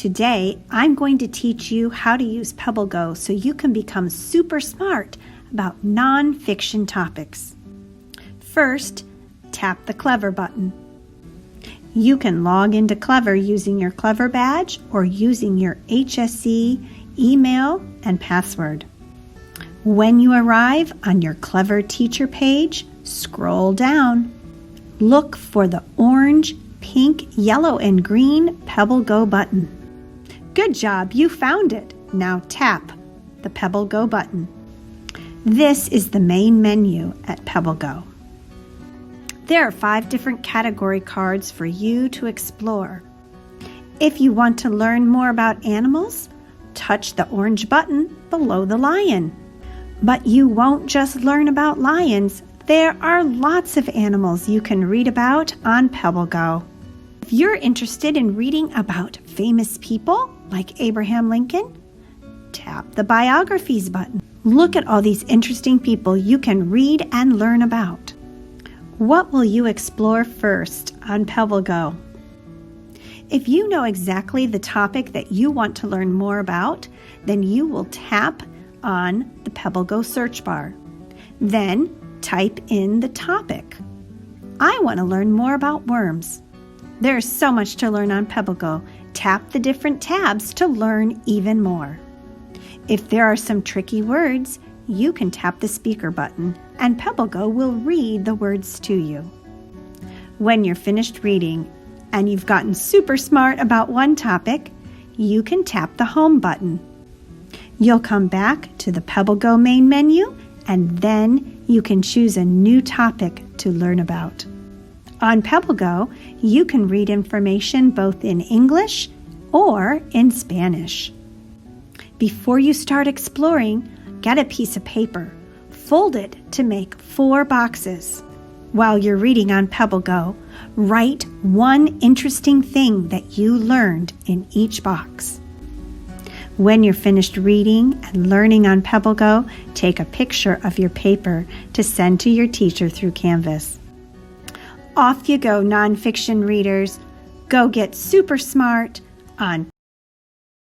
Today, I'm going to teach you how to use Pebble Go so you can become super smart about non-fiction topics. First, tap the Clever button. You can log into Clever using your Clever badge or using your HSE email and password. When you arrive on your Clever teacher page, scroll down. Look for the orange, pink, yellow, and green Pebble Go button. Good job, you found it. Now tap the Pebble Go button. This is the main menu at Pebble Go. There are 5 different category cards for you to explore. If you want to learn more about animals, touch the orange button below the lion. But you won't just learn about lions. There are lots of animals you can read about on Pebble Go. If you're interested in reading about famous people like Abraham Lincoln, tap the Biographies button. Look at all these interesting people you can read and learn about. What will you explore first on Pebble Go? If you know exactly the topic that you want to learn more about, then you will tap on the Pebble Go search bar. Then type in the topic. I want to learn more about worms. There's so much to learn on Pebble Go. Tap the different tabs to learn even more. If there are some tricky words, you can tap the speaker button and Pebble Go will read the words to you. When you're finished reading and you've gotten super smart about one topic, you can tap the home button. You'll come back to the Pebble Go main menu and then you can choose a new topic to learn about. On Pebble Go, you can read information both in English or in Spanish. Before you start exploring, get a piece of paper. Fold it to make 4 boxes. While you're reading on Pebble Go, write one interesting thing that you learned in each box. When you're finished reading and learning on Pebble Go, take a picture of your paper to send to your teacher through Canvas. Off you go, nonfiction readers. Go get super smart on